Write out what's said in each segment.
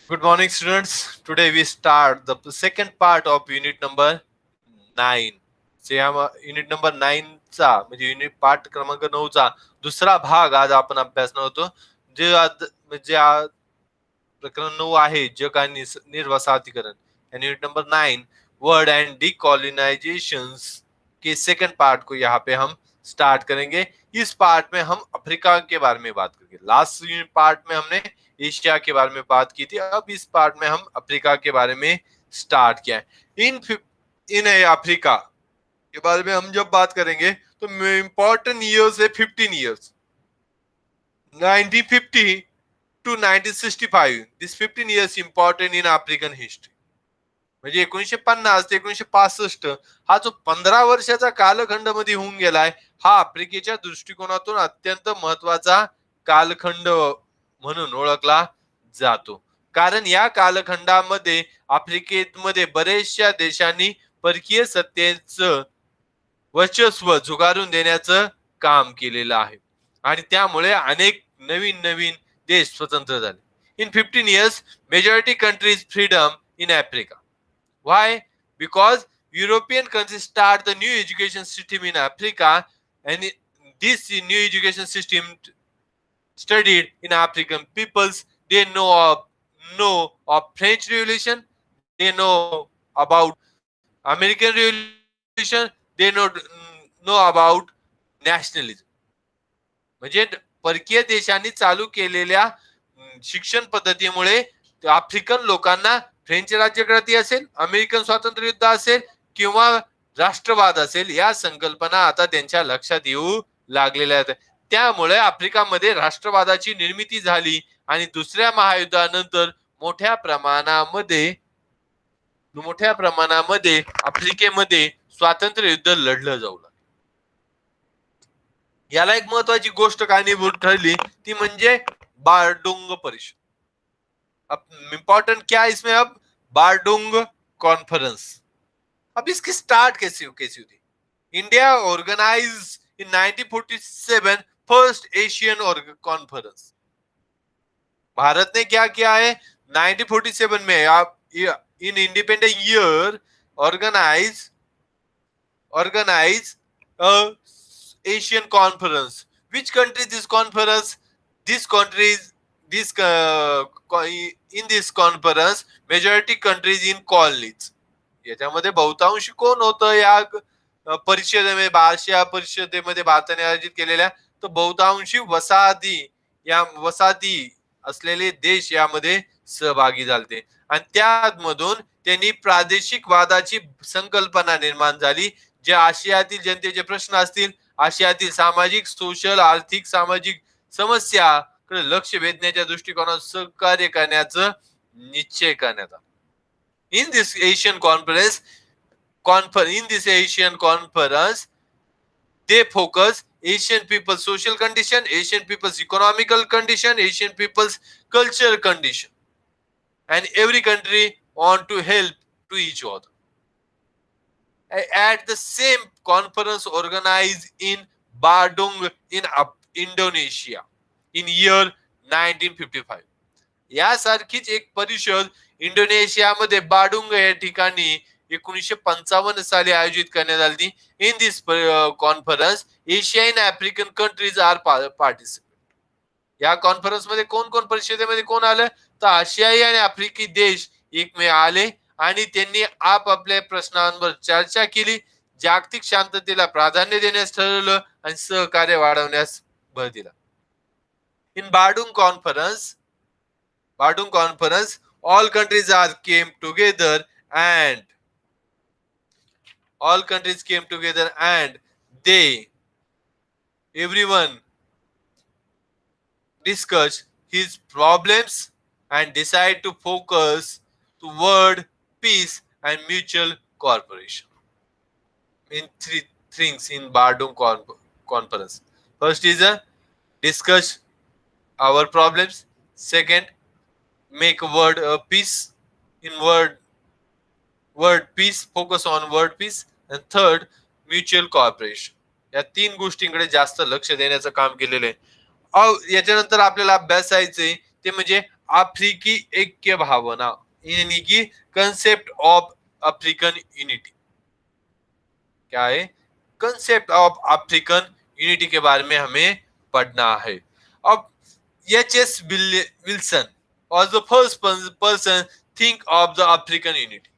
Good morning, students. Today we start the second part of unit number 9. Unit number 9 चा म्हणजे unit part क्रमांक 9 चा दुसरा भाग आज आपण अभ्यासणार होतो. जे म्हणजे प्रकरण 9 आहे जग आणि निर्वसाहतीकरण. And unit number 9 world and decolonisations के सेकंड पार्ट को यहाँ पे हम स्टार्ट करेंगे. इस पार्ट में हम अफ्रीका के बारे में बात करेंगे. लास्ट पार्ट में हमने एशिया के बारे में बात की थी. अब इस पार्ट में हम अफ्रीका के बारे में स्टार्ट किया है. इन अफ्रीका के बारे में हम जब बात करेंगे तो इम्पोर्टेंट ईयर्स है 15 years 1950 to 1965. This 15 years important in African history. म्हणजे 1950 ते 1965 हा जो 15 वर्षाचा कालखंड मध्ये होऊन गेलाय हा आफ्रिकेच्या दृष्टिकोनातून अत्यंत महत्वाचा कालखंड म्हणून ओळखला जातो. कारण या कालखंडामध्ये आफ्रिकेमध्ये बरेचशा देशांनी परकीय सत्तेचं वर्चस्व झुगारून देण्याचं काम केलेलं आहे आणि त्यामुळे अनेक नवीन नवीन देश स्वतंत्र झाले. In 15 years majority countries freedom in Africa. Why? Because European countries start the new education system in Africa, and this new education system studied in African peoples. They know of French Revolution. They know about American Revolution. They know about nationalism. म्हणजे परकीय देशांनी चालू केलेल्या शिक्षण पद्धतीमुळे African लोकांना French राज्यक्रांती असेल, American स्वातंत्र्य युद्ध असेल किंवा राष्ट्रवाद असेल या संकल्पना आता त्यांच्या लक्षात येऊ लागलेल्या आहेत. त्यामुळे आफ्रिकामध्ये राष्ट्रवादाची निर्मिती झाली आणि दुसऱ्या महायुद्धानंतर मोठ्या प्रमाणामध्ये आफ्रिकेमध्ये स्वातंत्र्य युद्ध लढलं जाऊ लागलं. याला एक महत्वाची गोष्ट कारणीभूत ठरली ती म्हणजे बारडुंग परिषद. अब इम्पोर्टेंट क्या है इसमें? अब बारडुंग कॉन्फ्रेंस. अब इसकी स्टार्ट कैसी हुई थी? India organise in 1947 first Asian conference. Bharat ने क्या किया है 1947 में आप in independent year organise Asian conference. Which country this conference? This countries this in this conference majority countries in colonies. याच्यामध्ये बहुतांश कोण होतं या परिषदेमध्ये आशिया परिषदेमध्ये भारताने आयोजित केलेल्या तर बहुतांशी वसाहती असलेले देश यामध्ये सहभागी झाले आणि त्यामधून त्यांनी प्रादेशिक वादाची संकल्पना निर्माण झाली. जे आशियातील जनतेचे प्रश्न असतील, आशियातील सामाजिक सोशल आर्थिक सामाजिक समस्याकडे लक्ष वेधण्याच्या दृष्टिकोनात सहकार्य करण्याचं निश्चय करण्यात आला. In this Asian conference, they focus Asian people's social condition, Asian people's economical condition, Asian people's cultural condition, and every country want to help to each other. At the same conference organized in Bandung in Indonesia in year 1955. यासारखीच एक परिषद इंडोनेशियामध्ये बाडुंग या ठिकाणी 1955 साली आयोजित करण्यात आली. In this conference Asian African countries are participate. या कॉन्फरन्स मध्ये कोण कोण परिषदेमध्ये कोण आलं तर आशियाई आणि आफ्रिकी देश एकमेव आले आणि त्यांनी आपापल्या प्रश्नांवर चर्चा केली. जागतिक शांततेला प्राधान्य देण्यास ठरवलं आणि सहकार्य वाढवण्यास भर दिला. In Bandung conference all countries came together and everyone discussed his problems and decide to focus toward peace and mutual cooperation. In three things in Bandung conference. First is discuss our problems. Second, make word peace. In word peace, focus on word peace. And third, mutual cooperation. या तीन गोष्टींकडे जास्त लक्ष देण्याचं काम केलेलं आहे. याच्यानंतर आपल्याला अभ्यासायचे ते म्हणजे आफ्रिकी ऐक्य भावना यानी कि कंसेप्ट ऑफ अफ्रीकन यूनिटी। क्या है? कंसेप्ट ऑफ अफ्रीकन यूनिटी के बारे में हमें पढ़ना है। अब HS. Wilson was the first person think of the African unity।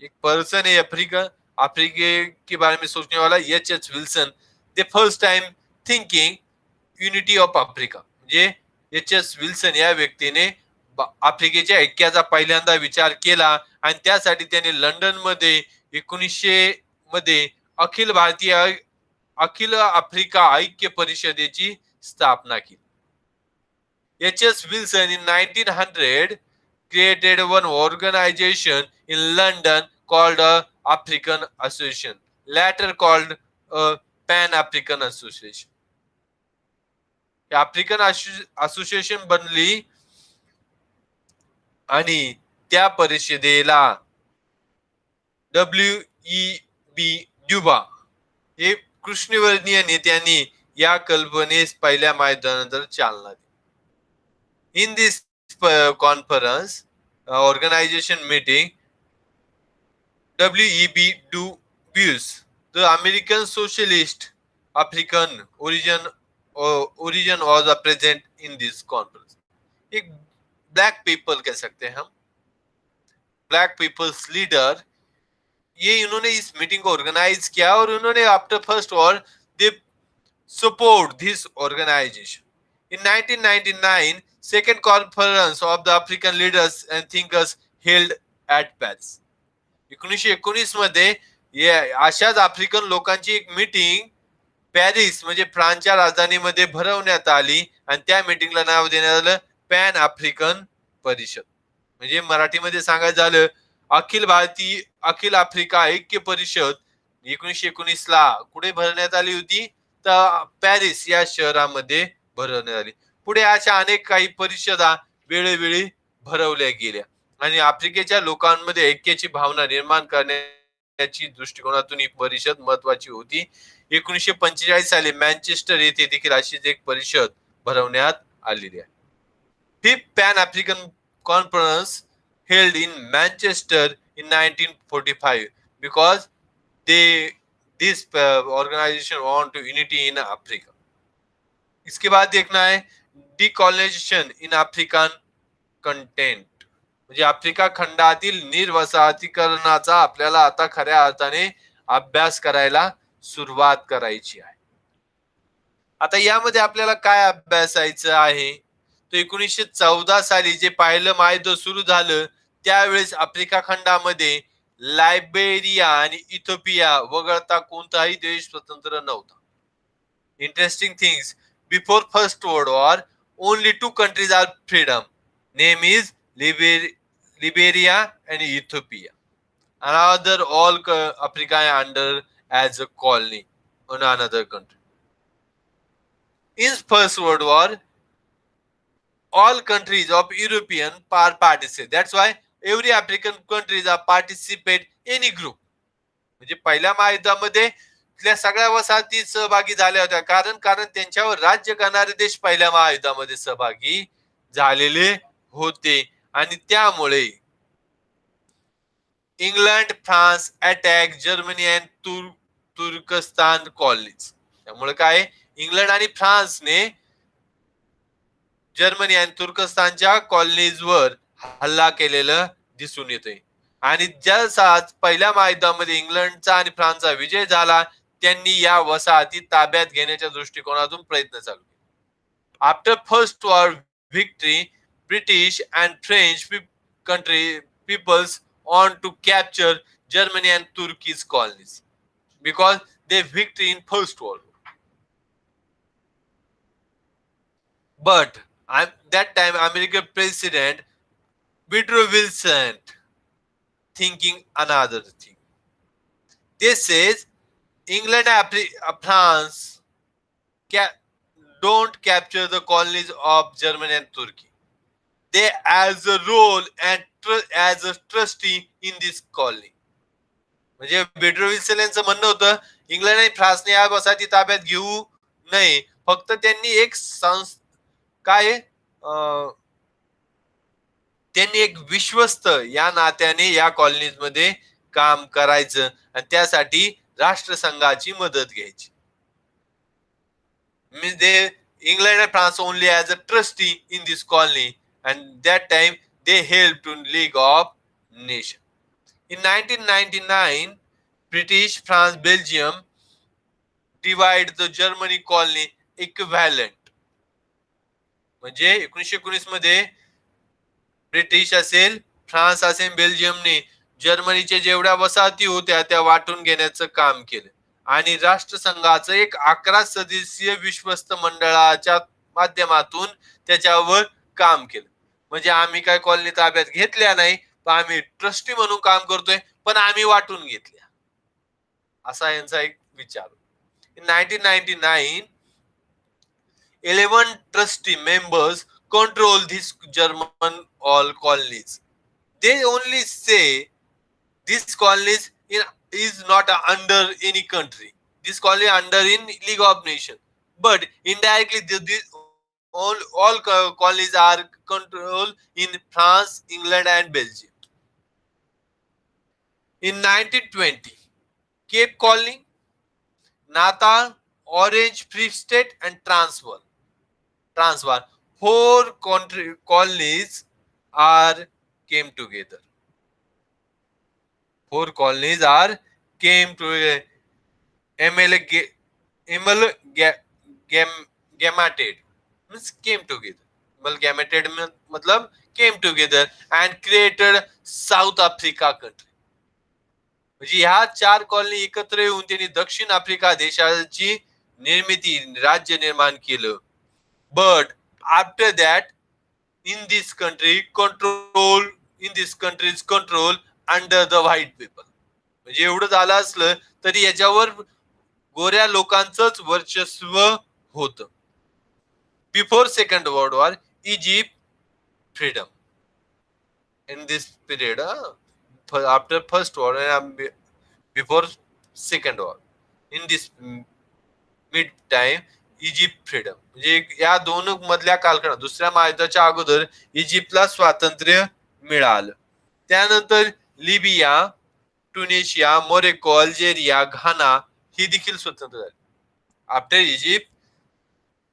एक पर्सन है अफ्रीके के बारे में सोचने वाला HS. Wilson, the first time thinking unity of Africa. म्हणजे एच.एस. विल्सन या व्यक्तीने आफ्रिकेच्या ऐक्याचा पहिल्यांदा विचार केला आणि त्यासाठी त्याने लंडन मध्ये 1900 मध्ये अखिल आफ्रिका ऐक्य परिषदेची स्थापना केली। H.S. Wilson in 1900 created one organization in London called African Association, later called Pan-African Association। African association बनली आणि त्या परिषदेला W.E.B. ड्युबा हे कृष्णवर्णीय नेत्यांनी या कल्पनेस पहिल्या महायुद्धानंतर चालना दिली। In this conference organization meeting, W.E.B. Du Bois, the American socialist African origin was present in this conference। एक ब्लैक पीपल कह सकते हैं हम, ब्लैक पीपल्स लीडर, ये इन्होंने इस मीटिंग को ऑर्गेनाइज किया और उन्होंने after first war they support this organisation. In 1999 second conference of the African leaders and thinkers held at Paris. 1919 मध्ये अशाच आफ्रिकन लोकांची एक मीटिंग पॅरिस म्हणजे फ्रान्सच्या राजधानीमध्ये भरवण्यात आली आणि त्या मीटिंगला नाव देण्यात आलं पॅन आफ्रिकन परिषद। म्हणजे मराठीमध्ये सांगायचं झालं अखिल आफ्रिका ऐक्य परिषद 1919 ला कुठे भरण्यात आली होती? तर पॅरिस या शहरामध्ये भरवण्यात आली। पुढे अशा अनेक काही परिषदा वेळोवेळी भरवल्या गेल्या आणि आफ्रिकेच्या लोकांमध्ये ऐक्याची भावना निर्माण करण्याची दृष्टिकोनातून ही परिषद महत्वाची होती। 1945 साली मँचेस्टर येथे देखील अशीच एक परिषद भरवण्यात आलेली आहे। Fifth pan African conference held in Manchester in 1945 because this organization want to unity in Africa। इसके बाद देखना है डिकॉलोनायझेशन इन आफ्रिकन कंटेंट, म्हणजे आफ्रिका खंडातील निर्वसाहतीकरणाचा आपल्याला आता खऱ्या अर्थाने अभ्यास करायला सुरुवात करायची आहे। आता यामध्ये आपल्याला काय अभ्यासायचं आहे? तर 1914 साली जे पहिलं महायुद्ध सुरू झालं त्यावेळेस आफ्रिका खंडामध्ये लायबेरिया आणि इथिओपिया वगळता कोणताही देश स्वतंत्र नव्हता। Interesting things, before first world war only 2 countries are freedom, name is Liberia and Ethiopia, and other all Africa under as a colony on another country। In first world war all countries of European participate, that's why every African countries are participate any group। म्हणजे पहिल्या महायुद्धामध्ये तिथल्या सगळ्या वसाहती सहभागी झाल्या होत्या, कारण त्यांच्यावर राज्य करणारे देश पहिल्या महायुद्धामध्ये सहभागी झालेले होते आणि त्यामुळे England France attack Germany and तुर्कस्तान कॉलनीज। त्यामुळे काय इंग्लंड आणि फ्रान्सने जर्मनी आणि तुर्कस्तानच्या कॉलनीजवर हल्ला केलेलं दिसून येते आणि जसा पहिल्या महायुद्धामध्ये इंग्लंडचा आणि फ्रान्सचा विजय झाला त्यांनी या वसाहती ताब्यात घेण्याच्या दृष्टिकोनातून प्रयत्न चालू केले। After first war victory, British and French peoples on to capture Germany and Turkey's colonies because they victory in First World War। But that time American President Woodrow Wilson thinking another thing। This says England and France don't capture the colonies of Germany and Turkey। They as a role and as a trustee in this colony। म्हणजे Woodrow Wilson यांचं म्हणणं होतं England आणि फ्रान्सने या वसाहती ताब्यात घेऊ नये, फक्त त्यांनी एक काय त्यांनी एक विश्वस्त या नात्याने या कॉलनीज मध्ये काम करायचं आणि त्यासाठी राष्ट्रसंघाची मदत घ्यायची. Means England and France only as a trustee in this colony, and that time they helped to League of Nations. In 1999, British, France, Belgium divide the Germany colony equivalent. म्हणजे 1919 मध्ये ब्रिटिश असेल, फ्रान्स असेल, बेल्जियमने जर्मनीच्या जेवढ्या वसाहती होत्या त्या वाटून घेण्याचं काम केलं आणि राष्ट्रसंघाचं एक 11 सदस्यीय विश्वस्त मंडळाच्या माध्यमातून त्याच्यावर काम केलं. म्हणजे आम्ही काय कॉलनी ताब्यात घेतल्या नाही, पण आम्ही ट्रस्टी म्हणून काम करतोय, पण आम्ही वाटून घेतल्या, असा यांचा एक विचार. In 1999, 11 trustee members control these German all colonies. They only say these colonies is not under any country. This colony under in League of Nations, but indirectly all colonies are controlled in France, England, and Belgium. In 1920, Cape Colony, Natal, Orange Free State, and Transvaal. 4 colonies are came together. 4 colonies are came to amalgamated, means came together. Amalgamated मतलब came together and created South Africa country. म्हणजे ह्या 4 colony एकत्र येऊन त्यांनी दक्षिण Africa देशाची निर्मिती, राज्य निर्माण केलं. But after that, in this country's control under the white people. म्हणजे एवढं झालं असलं तरी याच्यावर गोऱ्या लोकांचंच वर्चस्व होतं. Before Second World War, Egypt freedom. In this period, after First War and before Second War, in this mid time, Egypt freedom. म्हणजे या दोन मधल्या कालखंडात दुसऱ्या महायुद्धाच्या अगोदर इजिप्तला स्वातंत्र्य मिळालं. त्यानंतर Libya, Tunisia, Morocco, Algeria, Ghana ही देखील स्वतंत्र झाली. After Egypt,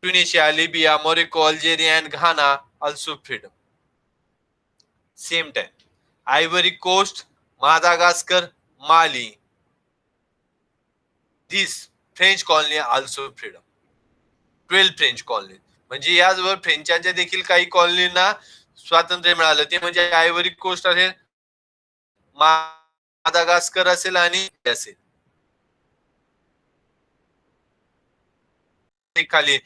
Tunisia, Libya, Morocco, Algeria and Ghana also freedom. Same time Ivory Coast, Madagascar, Mali, this French colony also freedom. 12 French colony. म्हणजे याचबरोबर फ्रेंचांच्या देखील काही कॉलनींना स्वातंत्र्य मिळालं. ते म्हणजे आयव्हरी कोस्ट असेल, मादागास्कर असेल आणि असेल. खाली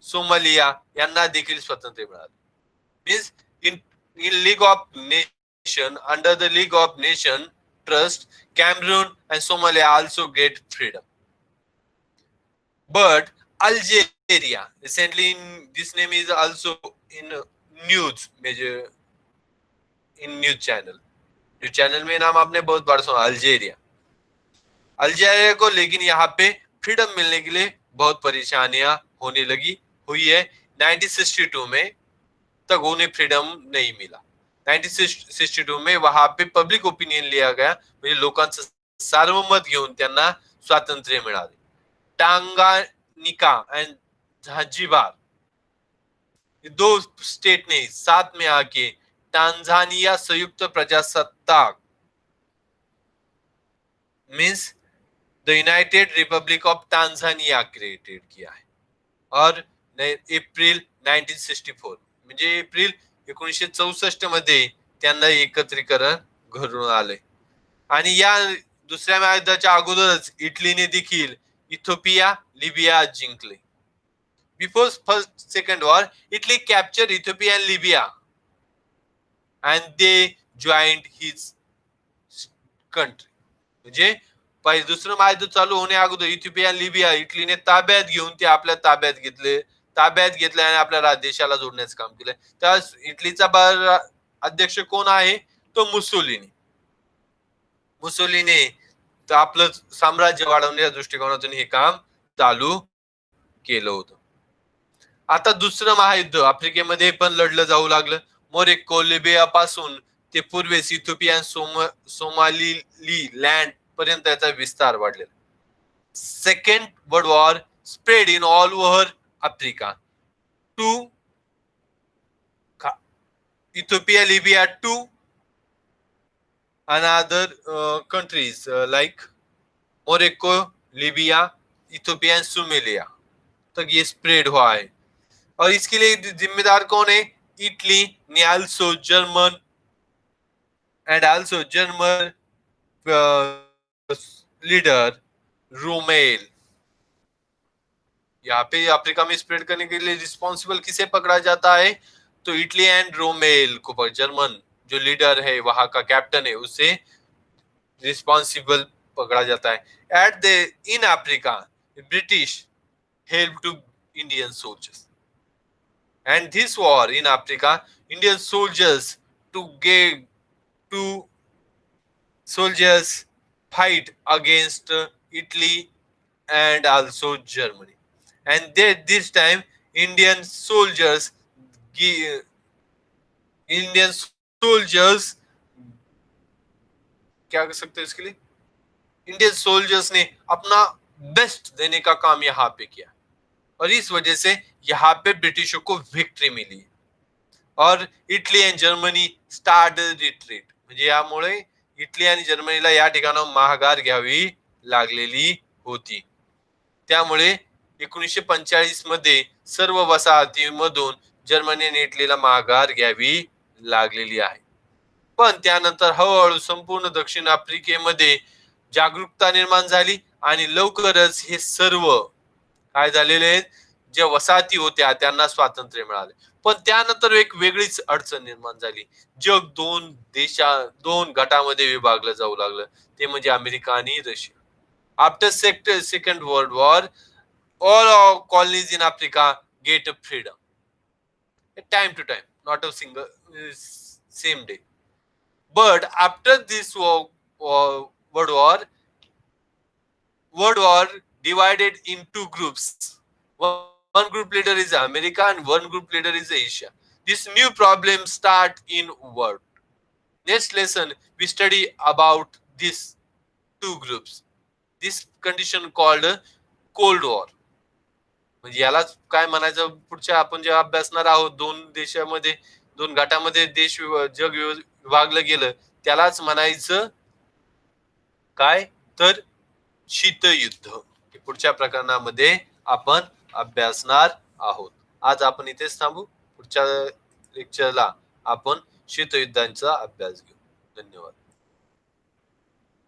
सोमालिया यांना देखील स्वातंत्र्य मिळालं. Means in League of Nation, under the League of Nation trust, Cameroon and Somalia also get freedom. But Algeria, recently this name is also in news, major in news channel. News channel में नाम आपने बहुत बार सुना, Algeria. Algeria को लेकिन यहाँ पे freedom मिलने के लिए बहुत परेशानियां होने लगी हुई है. 1962 में तक उन्हें फ्रीडम नहीं मिला. 1962 में वहां पे पब्लिक ओपिनियन लिया गया, म्हणजे लोकांचं सार्वमत घेऊन त्यांना स्वातंत्र्य मिळाले. टांगानिका एंड झांझिबार, दो स्टेट ने साथ में आके टांजानिया संयुक्त प्रजासत्ताक, means the United Republic of Tanzania created किया है. और एप्रिल 1964 म्हणजे एप्रिल 1964 मध्ये त्यांना एकत्रीकरण घडून आले. आणि या दुसऱ्या महायुद्धाच्या अगोदरच इटलीने देखील इथिओपिया, लिबिया जिंकले. Before first second war, Italy capture Ethiopia and Libya and they joined his country. म्हणजे दुसरं महायुद्ध चालू होण्या अगोदर इथिओपिया, लिबिया इटलीने ताब्यात घेऊन ते आपल्या ताब्यात घेतले आणि आपल्या देशाला जोडण्याचं काम केलं. त्या इटलीचा अध्यक्ष कोण आहे? तो मुसोलिनी. मुसोलिनी तर आपलं साम्राज्य वाढवण्याच्या दृष्टिकोनातून हे काम चालू केलं होतं. आता दुसरं महायुद्ध आफ्रिकेमध्ये पण लढलं जाऊ लागलं. मोरोक्को लिबिया पासून ते पूर्वेस इथिओपिया सोमाली लँड पर्यंत याचा विस्तार वाढलेला. Second world war spread in all over Africa to Ethiopia, Libya to another countries like Morocco, Libya, Ethiopia and Somalia तक ये स्प्रेड हुआ है. और इसके लिए जिम्मेदार कौन है? इटली ने also German and also German leader Rommel. यहाँ पे अफ्रीका में स्प्रेड करने के लिए रिस्पॉन्सिबल किसे पकड़ा जाता है? तो इटली एंड रोमेल को, जर्मन जो लीडर है, वहां का कैप्टन है, उसे रिस्पॉन्सिबल पकड़ा जाता है. At the in Africa British help to Indian soldiers and this war in Africa Indian soldiers to soldiers fight against Italy and also Germany. And this time Indian soldiers क्या कर सकते हैं इसके लिए? इंडियन सोल्जर्स ने अपना best देने का काम यहाँ पे किया और इस वजह से यहाँ पे ब्रिटिशों को विक्ट्री मिली और Italy end Germany start retreat. म्हणजे यामुळे इटली आणि जर्मनीला या ठिकाणावर माघार घ्यावी लागलेली होती. त्यामुळे 1945 मध्ये सर्व वसाहतीमधून जर्मनी आणि इटलीला माघार घ्यावी लागलेली आहे. पण त्यानंतर हळूहळू संपूर्ण दक्षिण आफ्रिकेमध्ये जागरूकता निर्माण झाली आणि लवकरच हे सर्व काय झालेले आहेत, ज्या वसाहती होत्या त्यांना स्वातंत्र्य मिळाले. पण त्यानंतर एक वेगळीच अडचण निर्माण झाली. जग दोन गटामध्ये विभागलं जाऊ लागलं, ते म्हणजे अमेरिका आणि Russia. After second world war all colonies in Africa get a freedom. Time to time, not a single same day. But after this world war divided in two groups. One group leader is America and one group leader is Asia. This new problem start in world. Next lesson we study about these two groups. This condition called Cold War. म्हणजे याला काय म्हणायचं, पुढच्या आपण जेव्हा अभ्यासणार आहोत, दोन गटामध्ये जग विभागलं गेलं, त्यालाच म्हणायचं काय, तर शीतयुद्ध. पुढच्या प्रकरणामध्ये आपण अभ्यासणार आहोत. आज आपण इथेच थांबू. पुढच्या लेक्चरला आपण शीतयुद्धांचा अभ्यास घेऊ. धन्यवाद.